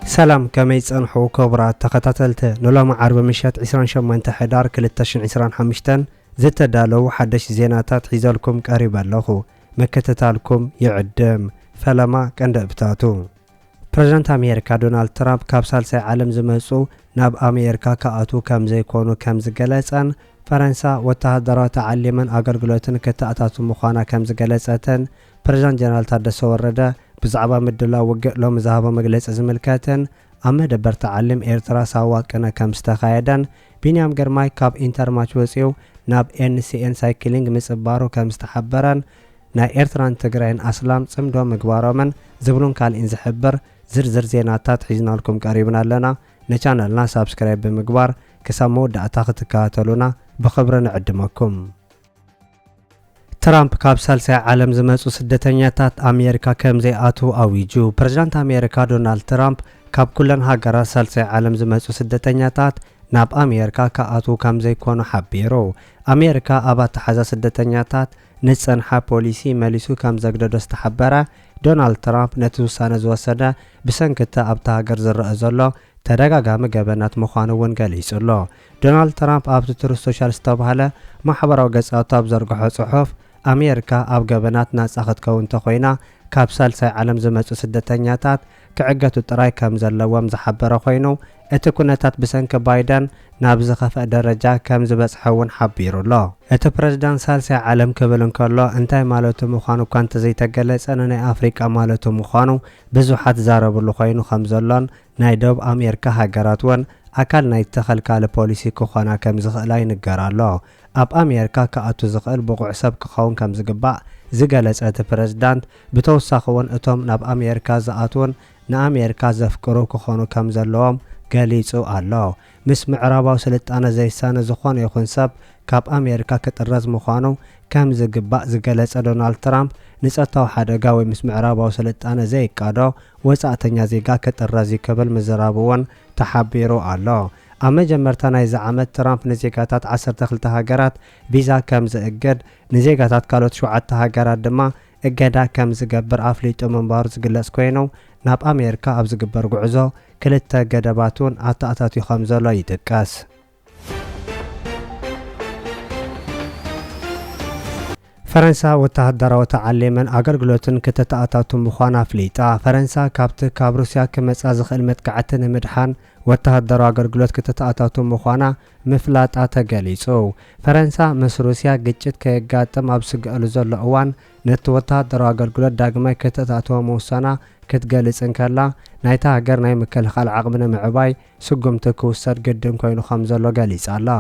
سلام كمي صنحو كبرات تخطاتلته نلوم عرب مشات 28 حدار 2025 زتدالو حدش زيناتات حيزالكم قريب اللهو مكتتالكم يعدم فلما كندبتاتو بريزيدنت أمريكا دونالد ترامب كابسال سي عالم زمصو ناب أمريكا كأتو كم زيكونو كم زغلصن فرنسا وتهدرات تعلمن أغلغلوتن كتأتاتو مخانا كم زغلصتن بريزيدنت جنرال تادسو ورده بزعبا مدلا وقع لو مزهبا مجلس زملكاتن أما دبر تعلم إيرترا سواقنا كم استخايدن بينيام جرماي كاب إنتر ماتش وسيو ناب NCN سايكلينج مسبارو كم استحبرن نا إيرتران تجرين أسلام صمدو مقبارمن زبلون كال إنزحبر زرزر زيناتات حيزنا لكم قريبنا لنا نشانلنا سابسكرايب بمقبار كسامو دعتا تكاتلونا بخبرنا عدمكم ترامب كابسال سي عالم زمصو سدتنياتات أمريكا كم زي آتو أويجو بريزيدنت أمريكا دونالد ترامب كاب كلن هاجرا سالسي عالم زمصو سدتنياتات ناب أمريكا كآتو كم زي كونو حبيرو أمريكا أبات حزا سدتنياتات نصنحا بوليسي مليسو كم زغدو استحبره دونالد ترامب نتوسانه زوسده بسنكتا أبتا هاجر زرأ زلو تدغاغام غبنات مخانو ونغليصلو دونالد ترامب أبت تروس سوشال ستابهاله محبراو ገጻውታ بزرغحو صحف أمريكا أب غبنات ناس أخذ كون تخوينا كابسال ساي عالم زمصو سدتنياتات كعقتو طراي كم زلوام زحبره خوينو اتو كنتات بسنك بايدن ناب زخفأ درجة كم زبصحون حبيرولو اتو بريزيدنت سالسي عالم كبلن كلو انتاي مالتو مخانو كانت زي تغلصن ناي افريقا مالتو مخانو بزحات زاربلو خوينو خمزلون ناي دوب أمريكا هاجراتون أكل ناي تخلكال بوليسي كخانا كم زخلاي نغرالو أب أمريكا كأتو زخل بقع سب كخون كم زقبع زغلص ات بريزيدنت بتوسخون اتوم ناب أمريكا زاتون نأمريكا زفكرو كخونو كم زلوم قاليصو الله مس معراباو سلطانه زيسانه زخون يخون سب كاب أمريكا كترز مخانو كم زقبع زغلص دونالد ترامب نصتاو حدغا وي مس معراباو سلطانه زي قادو وصاتنيا زيغا كترز يكبل مزرابون تحبيرو الله أما جمرتا ناي زعمت ترامب نزيغاتات 12 هاجرات فيزا كم زأجد نزيغاتات كالوت 7 هاجرات دما اجدا كم زغبر افليطو منبار زغلص كوينو ناب أمريكا اب زغبر غعزو كلتا غدباتون اتاتاتي خمزلو يتقاس فرنسا وتهدروا تعلمن أغلغلوتن كتتأتاتو مخانا فليطا فرنسا كابت كاب روسيا كمصا زخل متقعتن مدحان وتهدروا أغلغلوت كتتأتاتو مخانا مفلاطا تغليصو فرنسا مس روسيا ግጭት ከጋጠም አብስገሉ ዘሎ እዋን ነቲ ወተሃደራዊ አገልግሎት ዳግማይ ከተታተው መውሰና ክትገልጽን ከላ ናይታ ሀገር ናይ መከላኸል ዓቅምነ ምዕባይ ስጉምቲ ክውሰድ ግድን ኮይኑ ከም ዘሎ ገሊጻላ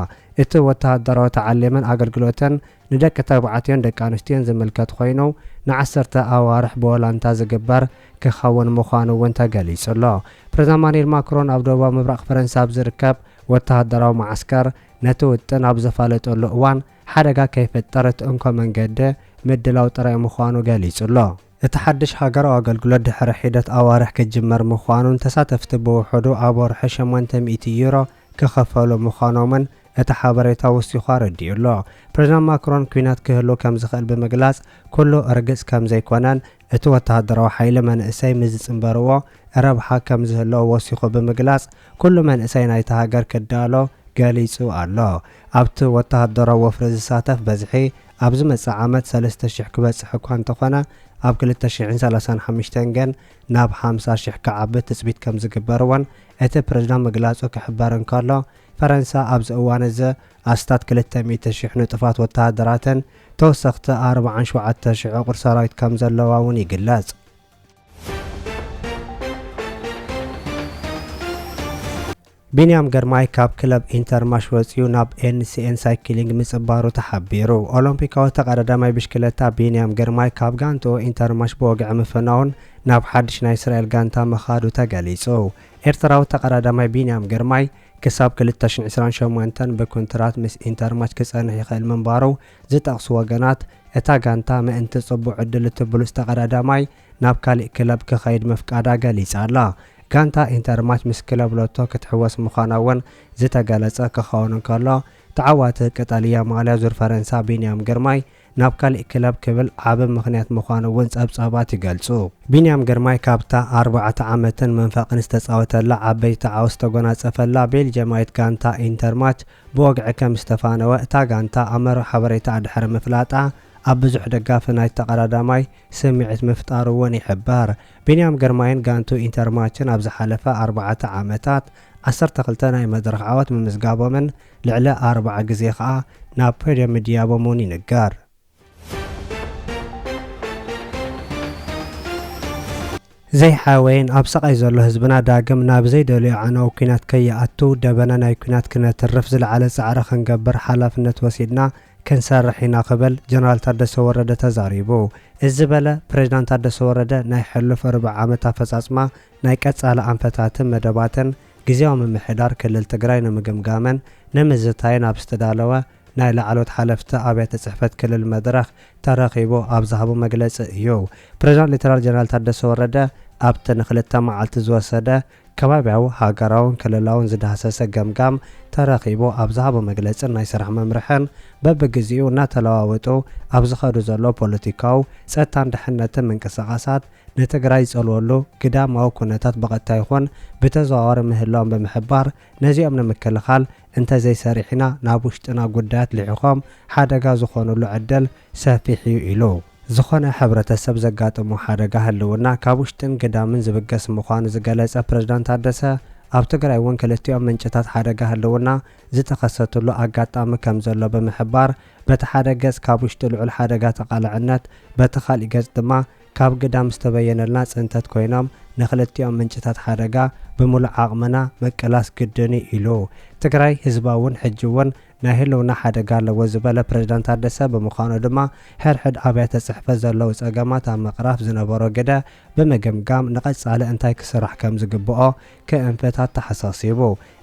እቲ ወተሃደራዊ ተዓሊመን አገልግሎትን ንደቂ ተባዕትዮን ደቂ ኣንስትዮን ዝምልከት ኮይኑ ን10 ኣዋርሕ በወላንታ ዝግበር ክኸውን ምዃኑ እውን ተገሊጹሎ ፕሬዝዳንት ኢማኑኤል ማክሮን ኣብ ደቡብ ምብራቕ ፈረንሳ ዝርከብ ወተሃደራዊ ማዕስከር ነቲ ውጥን ኣብ ዘፋለጠሉ እዋን ሓደጋ ከይፈጠረት እንኳ መንገዲ ምድላው ጥራይ ምዃኑ ገሊጹሎ እቲ ሓድሽ ሃገራዊ አገልግሎት ድሕሪ ሒደት ኣዋርሕ ክጅመር ምዃኑን ተሳተፍቲ ብውሕዱ ኣብ ወርሒ 800 ዩሮ ክኸፈሉ ምዃኖምን እቲ ሓበሬታ ወሲኹ ረዲኡሎ ፕሬዝዳንት ማክሮን ኩናት ክህሉ ከም ዝኽእል ብምግላጽ ኩሉ እርግጽ ከም ዘይኮነን እቲ ወተሃደራዊ ሓይሊ መንእሰይ ምዝጽንበርዎ ረብሓ ከም ዝህልዎ ወሲኹ ብምግላጽ ኩሉ መንእሰይ ናይቲ ሃገር ክዳሎ ገሊጹ ኣሎ ኣብቲ ወተሃደራዊ ወፍሪ ዝሳተፍ በዝሒ ኣብዚ መጽእ ዓመት 3000 ክበጽሕ እኳ እንተኾነ ኣብ 2035 ገን ናብ 50000 ከዓቢ ትጽቢት ከም ዝግበርዎን እቲ ፕሬዝዳንት ምግላጹ ክሕበርን ከሎ ፈረንሳ ኣብዚ እዋን እዚ ኣስታት 200,000 ንጥፋት ወተሃደራትን ተወሰኽቲ 47,000 ዕቁር ሰራዊት ከም ዘለዋ እውን ይግለጽ بينيام جرماي كاب كلب انتر ماش وصيو ناب NCN سايكلينج مصبارو تحبيرو اولمبيكاو تقدماي بشكلتا بينيام جرماي كاب غانتو انتر ماش بوغع مفناون ناب حدش ناي اسرائيل غانتا مخادو تغليصو ኤርትራው ተቀዳዳማይ ቢንያም ገርማይ ከሳብ 2028 በኮንትራት ምስ ኢንተር ማች ከጸንሕ ይኽእል መንባሩ ዝጠቕሱ ወገናት እታ ጋንታ ምእንቲ ጽቡዕ ዕድል ትብሉ ተቀዳዳማይ ናብ ካልእ ክለብ ክኸይድ መፍቃዳ ገሊጻላ ጋንታ ኢንተር ማች ምስ ክለብ ሎቶ ክትሕወስ ምዃናውን ዝተገለጸ ክኸውን ከሎ ተዓዋቲ ቀጠልያ ማልያ ዙር ፈረንሳ ቢንያም ገርማይ ናብ ካልእ ክለብ ክብል ዓብ ምኽንያት ምዃኑ እውን ጸብጻባት ይገልጹ። ቢንያም ግርማይ ካብታ 4 ዓመትን መንፈቕን ዝተጻወተላ ዓበይቲ ዓወት ዝተጎናጸፈላ ቤልጅማዊት ጋንታ ኢንተርማች ብወግዒ ከም ዝተፋነወ እታ ጋንታ ኣመሮ ሓበሬታ ድሕሪ ምፍላጣ ኣብ ብዙሕ ደጋፊ ናይ ተቐዳዳማይ ስምዒት ምፍጣሩ እውን ይሕበር። ቢንያም ግርማይን ጋንቱ ኢንተርማችን ኣብ ዝሓለፈ 4 ዓመታት 12 ናይ መድረኽ ዓወት ምምዝጋቦምን ልዕሊ 40 ግዜ ከዓ ናብ ፖድዮም ምድያቦምን ይንገር። ዘይሓወይን ኣብ ሰቓይ ዘሎ ህዝብና ዳግም ናብ ዘይደልዮ ዓናዊ ኩናት ከይኣቱ ደበና ናይ ኩናት ክነትርፍ ዝለዓለ ጻዕሪ ክንገብር ሓላፍነት ወሲድና ክንሰርሕ ኢና ክብል ጀነራል ታደሰ ወረደ ተዛሪቡ። እዚ በለ ፕሬዝዳንት ታደሰ ወረደ ናይ ሕሉፍ 40 ዓመት ኣፈጻጽማ ናይ ቀጻሊ ኣንፈታትን መደባትን ጊዜያዊ ምምሕዳር ክልል ትግራይ ንምግምጋምን ንምዝታይን ኣብ ዝተዳለወ ናይ ላዕሎት ሓለፍቲ ኣብያተ ጽሕፈት ክልል መድረኽ ተረኺቡ ኣብ ዝሃቦ መግለጺ እዩ። ፕሬዝዳንት ሌተናል ጀነራል ታደሰ ወረደ ኣብቲ ንክልተ መዓልቲ ዝወሰደ ከባቢያዊ ሃገራውን ክልላውን ዝዳሰሰ ገምጋም ተረኺቡ ኣብ ዝሃቦ መግለጽን ናይ ስራሕ መምርሕን በብግዚኡ እናተለዋወጡ ኣብ ዝኸዱ ዘሎ ፖለቲካዊ ጸጥታን ድሕነትን ምንቅስቓሳት ንትግራይ ዝጸልወሉ ግዳማዊ ኩነታት ብቐጥታ ይኹን ብተዘዋዋሪ ምህላዎም ብምሕባር ነዚኦም ንምክልኻል እንተዘይሰሪሕና ናብ ውሽጥና ጉዳያት ልዕኾም ሓደጋ ዝኾኑሉ ዕድል ሰፊሕ እዩ ኢሉ። ዝኾነ ሕብረተሰብ ዘጋጥሞ ሓደጋ ህልውና ካብ ውሽጥን ግዳምን ዝብገስ ምዃኑ ዝገለጸ ፕሬዝዳንት ታደሰ ኣብ ትግራይ እውን ክልቲኦም ምንጭታት ሓደጋ ህልውና ዝተኸሰተሉ ኣጋጣሚ ከም ዘሎ ብምሕባር በቲ ሓደ ገጽ ካብ ውሽጢ ልዑል ሓደጋ ተቓልዕነት በቲ ካልእ ገጽ ድማ ካብ ግዳም ዝተበየነልና ጽንተት ኮይኖም ንክልቲኦም ምንጭታት ሓደጋ ብምሉእ ዓቕምና መቀላስ ግድን ኢሉ። ትግራይ ህዝባ እውን ሕጂ እውን ናይ ህልውና ሓደጋ ኣለዎ ዝበለ ፕሬዝዳንት ታደሰ ብምዃኑ ድማ ሕድሕድ ኣብያተ ጽሕፈት ዘለዉ ጸገማት ኣብ ምቕራፍ ዝነበሮ ግደ ብምግምጋም ንቐጻሊ እንታይ ክስራሕ ከም ዝግብኦ ክእንፈታት ተሓሳሲቡ።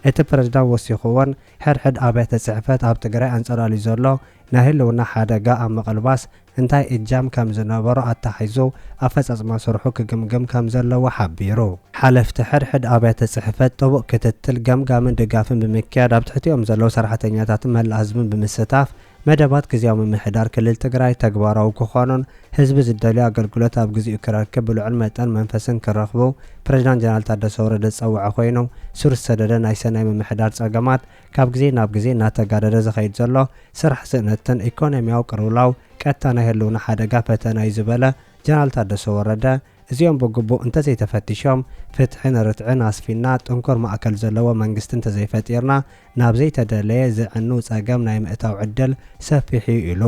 እቲ ፕሬዝዳንት ወሲኹ እውን ሕድሕድ ኣብያተ ጽሕፈት ኣብ ትግራይ አንጸላልዩ ዘሎ ናይ ህልውና ሓደጋ ኣብ ምቕልባስ እንታይ እጃም ከም ዝነበሮ ኣታሒዙ ኣፈጻጽማ ስርሑ ክግምግም ከም ዘለዎ ሓቢሩ። ሓለፍቲ ሕድሕድ ኣብያተ ጽሕፈት ጥቡቕ ክትትል ገምጋምን ድጋፍን ብምክያድ ኣብ ትሕቲኦም ዘለዉ ሰራሕተኛታትን መላእ ህዝብን ብምስታፍ መደባት ጊዜያዊ ምምሕዳር ክልል ትግራይ ተግባራዊ ክኾኑን ህዝቢ ዝደልዩ ኣገልግሎት ኣብ ግዚኡ ክረክብ ብልዑል መጠን መንፈስን ክረኽቡ ፕሬዝዳንት ጀነራል ታደሰ ወረደ ዝጸውዐ ኮይኑ ስር ዝሰደደ ናይ ሰናይ ምምሕዳር ጸገማት ካብ ግዜ ናብ ግዜ እናተጋደደ ዝኸይድ ዘሎ ስራሕ ስእነትን ኢኮኖምያዊ ቅርውላው ቀጥታ ናይ ህልውና ሓደጋ ፈተና እዩ ዝበለ ጀነራል ታደሰ ወረደ እዚኦም ብግቡእ እንተዘይተፈቲሾም ፍትሕን ርትዕን ኣስፊና ጥንኩር ማእከል ዘለዎ መንግስቲ እንተዘይፈጢርና ናብ ዘይተደለየ ዝዕንው ጸገም ናይ ምእታው ዕድል ሰፊሕ እዩ ኢሉ።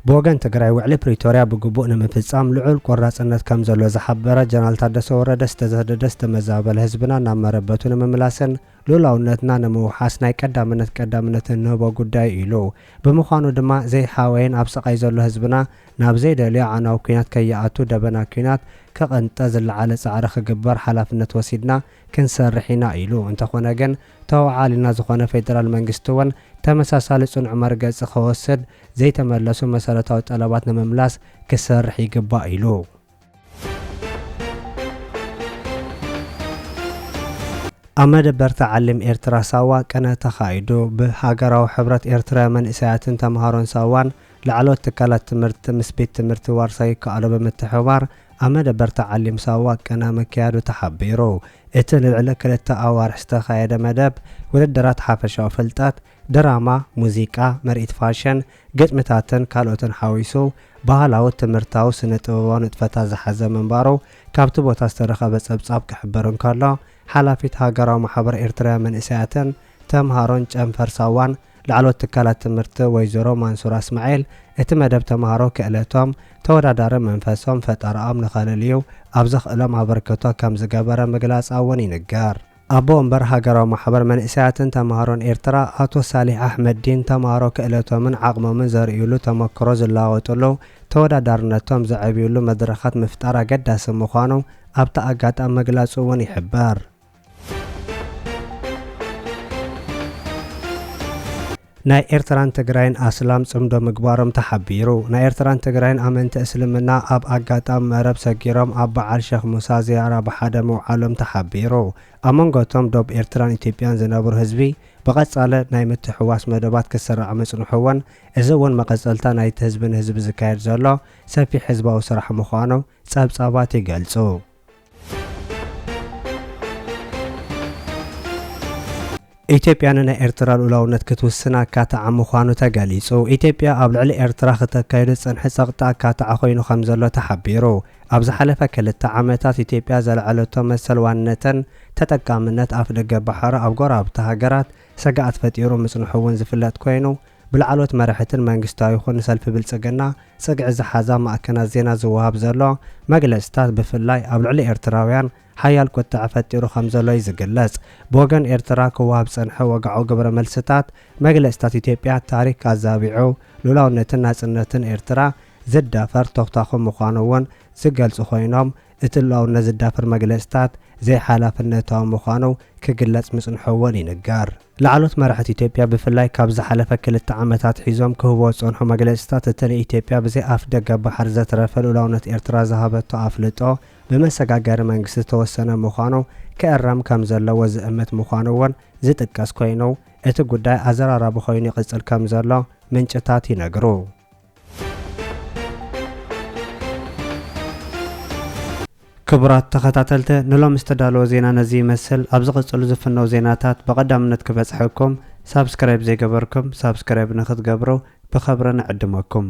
ብወገን ትግራይ ውዕሊ ፕሪቶርያ ብግቡእ ንምፍጻም ልዑል ቆራጽነት ከም ዘሎ ዝሓበረ ጀነራል ታደሰ ወረደ ዝተሰደደ ዝተመዛበለ ህዝብና ናብ መረበቱ ንምምላስን ሉላውነትና ንምውሓስ ናይ ቀዳምነት ንህቦ ጉዳይ ኢሉ። ብምዃኑ ድማ ዘይሓወይን ኣብ ሰቓይ ዘሎ ህዝብና ናብ ዘይደልዮ ዓናዊ ኩናት ከይኣቱ ደበና ኩናት ከቐንጠ ዝለዓለ ጻዕሪ ክግበር ሓላፍነት ወሲድና ክንሰርሕ ኢና ኢሉ። እንተኾነ ግን ተዋዓሊና ዝኾነ ፌደራል መንግስቲ እውን ተመሳሳሊ ጽኑዕ መርገጺ ክወስድ ዘይተመለሱ መሰረታዊ ጠለባት ንምምላስ ክሰርሕ ይግባእ ኢሉ። ኣብ መደበርቲ ዓሊም ኤርትራ ሳዋ ቀነ ተኻይዱ ብሃገራዊ ሕብረት ኤርትራ መንእሰያትን ተምሃሮን ሳዋን ላዕለዎት ትካላት ትምህርቲ ምስ ቤት ትምህርቲ ዋርሳ ይከኣሉ ብምትሕብባር ኣብ መደበርቲ ዓሊም ሳዋ ቀነ መካየዱ ተሓቢሩ። እቲ ንልዕሊ 2 ኣዋርሕ ዝተኻየደ መደብ ውድድራት ሓፈሻዊ ፍልጠት፣ ድራማ፣ ሙዚቃ፣ ምርኢት ፋሽን፣ ግጥምታትን ካልኦትን ሓዊሱ ባህላዊ ትምህርታዊ ስነ ጥበባዊ ንጥፈታት ዝሓዘ ምንባሩ ካብቲ ቦታ ዝተረኸበ ጸብጻብ ክሕበር እንከሎ ሓላፊት ሃገራዊ ማሕበር ኤርትራ መንእሰያትን ተምሃሮን ጨንፈር ሳዋን ላዕለዎት ትካላት ትምህርቲ ወይዘሮ ማንሱራ እስማኤል እቲ መደብ ተምሃሮ ክእለቶም ተወዳዳሪ መንፈሶም ፈጠራኦም ንኸልልዩ ኣብ ዘኽእሎም ኣበርክቶ ከም ዝገበረ ምግላጽ እውን ይንገር። ኣቦ ወንበር ሃገራዊ ማሕበር መንእሰያትን ተምሃሮን ኤርትራ ኣቶ ሳሊሕ ኣሕመድዲን ተምሃሮ ክእለቶምን ዓቕሞምን ዘርእዩሉ ተመክሮ ዝለዋወጡሉ ተወዳዳርነቶም ዘዕብዩሉ መድረኻት ምፍጣር ኣገዳሲ ምዃኑ ኣብቲ ኣጋጣሚ ምግላጹ እውን ይሕበር። ናይ ኤርትራን ትግራይን ኣስላም ጽምዶ ምግባሮም ተሓቢሩ ናይ ኤርትራን ትግራይን ኣመንቲ እስልምና ኣብ ኣጋጣሚ መረብ ሰጊሮም ኣብ በዓል ሼኽ ሙሳ ዚያራ ብሓደ ምውዓሎም ተሓቢሩ ኣብ መንጎቶም ዶብ ኤርትራን ኢትዮጵያን ዝነብሩ ህዝቢ ብቐጻለ ናይ ምትሕዋስ መደባት ክስራዕ መጽንሑውን እዚ እውን መቐጸልታ ናይቲ ህዝብን ህዝቢ ዝካየድ ዘሎ ሰፊሕ ህዝባዊ ስራሕ ምዃኑ ጸብጻባት ይገልጹ። ኢትዮጵያ ናይ ኤርትራ ሉዓላውነት ክትውስን ኣካታዓ ምዃኑ ተገሊጹ። ኢትዮጵያ ኣብ ልዕሊ ኤርትራ ክትካየድ ጽንሒ ጸቕጢ ኣካታዓ ኮይኑ ከም ዘሎ ተሓቢሩ። ኣብ ዝሓለፈ 2 ዓመታት ኢትዮጵያ ዘለዓለቶ መሰል ዋንነትን ተጠቃምነት ኣፍ ደገ ባሕሪ ኣብ ጎረቤት ሃገራት ስጋኣት ፈጢሩ ምጽንሑ እውን ዝፍለጥ ኮይኑ ብላዕሎት መራሕትን መንግስታዊ ይኹን ሰልፊ ብልጽግና ጽግዕ ዝሓዛ ማዕከናት ዜና ዝወሃብ ዘሎ መግለጽታት ብፍላይ ኣብ ልዕሊ ኤርትራውያን ሓያል ቁጥዕ ፈጢሩ ከም ዘሎ ይዝግለጽ። ብወገን ኤርትራ ክወሃብ ጸንሐ ወግዓዊ ግብረ መልስታት መግለጽታት ኢትዮጵያ ታሪክ ኣዛቢዑ ሉዓላውነትን ናጽነትን ኤርትራ ዝዳፈር ተኽታኹ ምዃኑ እውን ዝገልጹ ኮይኖም እቲ ሉዓላውነት ዝዳፈር መግለጽታት ዘይሓላፍነታዊ ምዃኑ ክግለጽ ምጽንሑ እውን ይንገር። ላዕሎት መራሕቲ ኢትዮጵያ ብፍላይ ካብ ዝሓለፈ 2 ዓመታት ሒዞም ክህቦ ጸንሑ መግለጽታት እቲ ኢትዮጵያ ብዘይ ኣፍ ደገ ባሕሪ ዘተረፈ ሉዓላውነት ኤርትራ ዝሃበቶ ኣፍልጦ ብመሰጋገሪ መንግስቲ ተወሰነ ምዃኑ ክእረም ከም ዘለዎ ዝእምት ምዃኑ እውን ዝጥቀስ ኮይኑ እቲ ጉዳይ ኣዘራራቢ ኮይኑ ይቕጽል ከም ዘሎ ምንጭታት ይነግሩ። ክቡራት ተኸታተልቲ ንሎም ዝተዳለወ ዜና ነዚ ይመስል። ኣብ ዝቕጽሉ ዝፍነው ዜናታት ብቐዳምነት ክበጽሐኩም ሳብስክራይብ ዘይገበርኩም ሳብስክራይብ ንኽትገብሩ ብኸብሪ ንዕድመኩም።